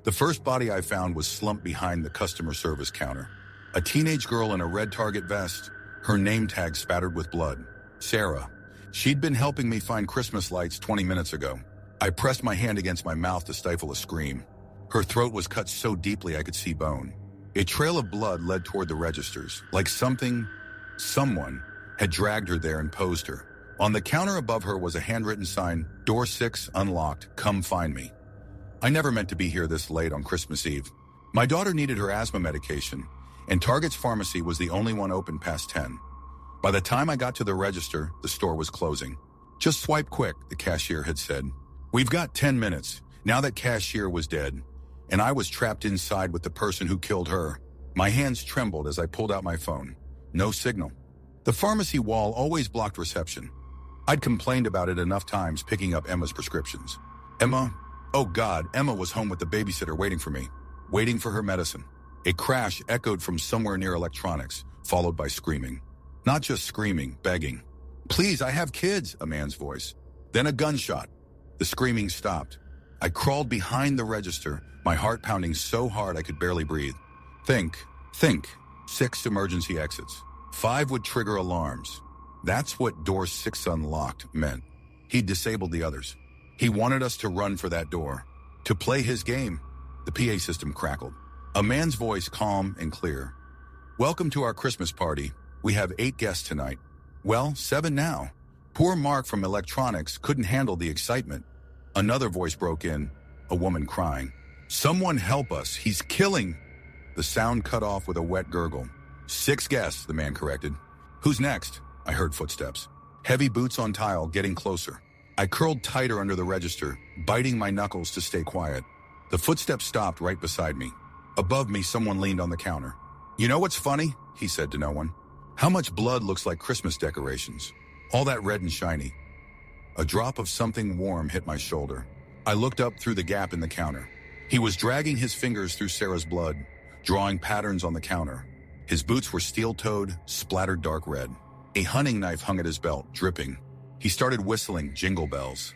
The first body I found was slumped behind the customer service counter. A teenage girl in a red Target vest, her name tag spattered with blood. Sarah. She'd been helping me find Christmas lights 20 minutes ago. I pressed my hand against my mouth to stifle a scream. Her throat was cut so deeply I could see bone. A trail of blood led toward the registers, like someone had dragged her there and posed her. On the counter above her was a handwritten sign, Door 6 unlocked, come find me. I never meant to be here this late on Christmas Eve. My daughter needed her asthma medication, and Target's pharmacy was the only one open past 10. By the time I got to the register, the store was closing. Just swipe quick, the cashier had said. We've got 10 minutes. Now that cashier was dead, and I was trapped inside with the person who killed her. My hands trembled as I pulled out my phone. No signal. The pharmacy wall always blocked reception. I'd complained about it enough times picking up Emma's prescriptions. Emma? Oh God, Emma was home with the babysitter waiting for me, waiting for her medicine. A crash echoed from somewhere near electronics, followed by screaming. Not just screaming, begging. Please, I have kids, a man's voice. Then a gunshot. The screaming stopped. I crawled behind the register, my heart pounding so hard I could barely breathe. Think. 6 emergency exits. 5 would trigger alarms. That's what Door 6 unlocked meant. He'd disabled the others. He wanted us to run for that door. To play his game. The PA system crackled. A man's voice, calm and clear. Welcome to our Christmas party. We have 8 guests tonight. Well, 7 now. Poor Mark from electronics couldn't handle the excitement. Another voice broke in, a woman crying. Someone help us, he's killing. The sound cut off with a wet gurgle. 6 guests, the man corrected. Who's next? I heard footsteps. Heavy boots on tile, getting closer. I curled tighter under the register, biting my knuckles to stay quiet. The footsteps stopped right beside me. Above me, someone leaned on the counter. You know what's funny? He said to no one. How much blood looks like Christmas decorations? All that red and shiny. A drop of something warm hit my shoulder. I looked up through the gap in the counter. He was dragging his fingers through Sarah's blood, drawing patterns on the counter. His boots were steel-toed, splattered dark red. A hunting knife hung at his belt, dripping. He started whistling Jingle Bells.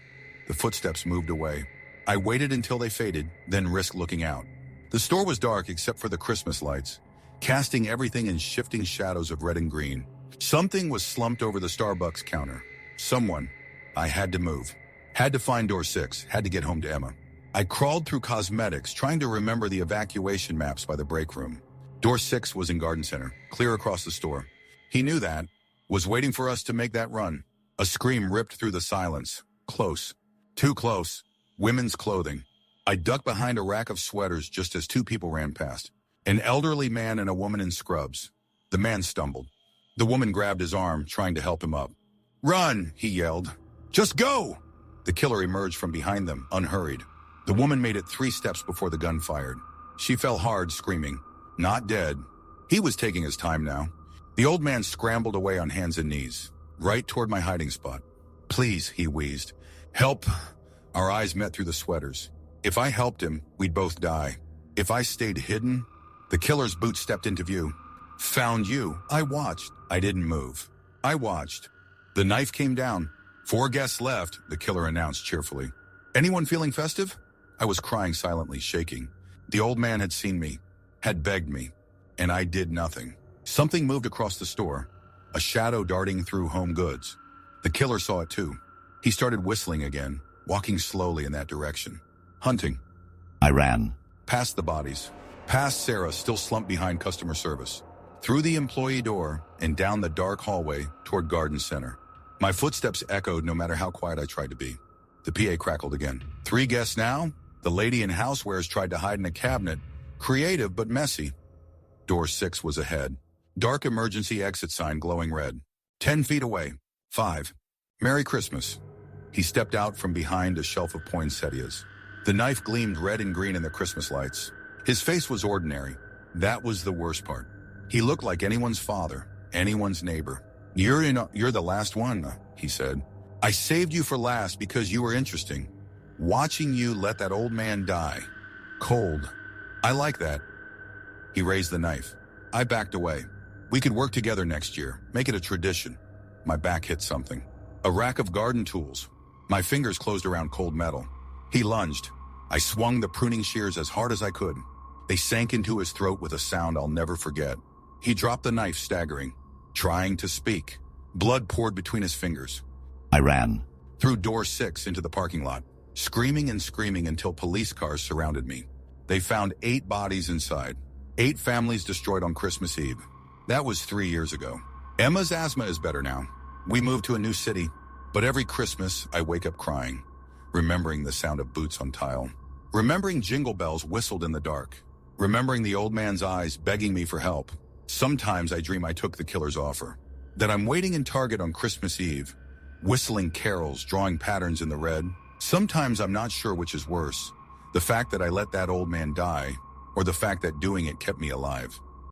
The footsteps moved away. I waited until they faded, then risked looking out. The store was dark except for the Christmas lights, casting everything in shifting shadows of red and green. Something was slumped over the Starbucks counter. Someone. I had to move. Had to find Door 6, had to get home to Emma. I crawled through cosmetics, trying to remember the evacuation maps by the break room. Door 6 was in Garden Center, clear across the store. He knew that, was waiting for us to make that run. A scream ripped through the silence. Close. Too close. Women's clothing. I ducked behind a rack of sweaters just as 2 people ran past. An elderly man and a woman in scrubs. The man stumbled. The woman grabbed his arm, trying to help him up. Run, he yelled. Just go! The killer emerged from behind them, unhurried. The woman made it 3 steps before the gun fired. She fell hard, screaming. Not dead. He was taking his time now. The old man scrambled away on hands and knees, right toward my hiding spot. Please, he wheezed. Help. Our eyes met through the sweaters. If I helped him, we'd both die. If I stayed hidden, the killer's boot stepped into view. Found you. I watched. I didn't move. I watched. The knife came down. 4 guests left, the killer announced cheerfully. Anyone feeling festive? I was crying silently, shaking. The old man had seen me, had begged me, and I did nothing. Something moved across the store, a shadow darting through home goods. The killer saw it too. He started whistling again, walking slowly in that direction. Hunting. I ran. Past the bodies, past Sarah still slumped behind customer service, through the employee door and down the dark hallway toward Garden Center. My footsteps echoed no matter how quiet I tried to be. The PA crackled again. 3 guests now? The lady in housewares tried to hide in a cabinet. Creative but messy. Door 6 was ahead. Dark emergency exit sign glowing red. 10 feet away. 5. Merry Christmas. He stepped out from behind a shelf of poinsettias. The knife gleamed red and green in the Christmas lights. His face was ordinary. That was the worst part. He looked like anyone's father, anyone's neighbor. You're the last one, he said. I saved you for last because you were interesting. Watching you let that old man die. Cold. I like that. He raised the knife. I backed away. We could work together next year, make it a tradition. My back hit something. A rack of garden tools. My fingers closed around cold metal. He lunged. I swung the pruning shears as hard as I could. They sank into his throat with a sound I'll never forget. He dropped the knife, staggering, trying to speak. Blood poured between his fingers. I ran through door 6 into the parking lot, screaming and screaming until police cars surrounded me. They found 8 bodies inside. 8 families destroyed on Christmas Eve. That was 3 years ago. Emma's asthma is better now. We moved to a new city, but every Christmas I wake up crying, remembering the sound of boots on tile, remembering jingle bells whistled in the dark, remembering the old man's eyes begging me for help. Sometimes I dream I took the killer's offer, that I'm waiting in Target on Christmas Eve, whistling carols, drawing patterns in the red. Sometimes I'm not sure which is worse, the fact that I let that old man die, or the fact that doing it kept me alive.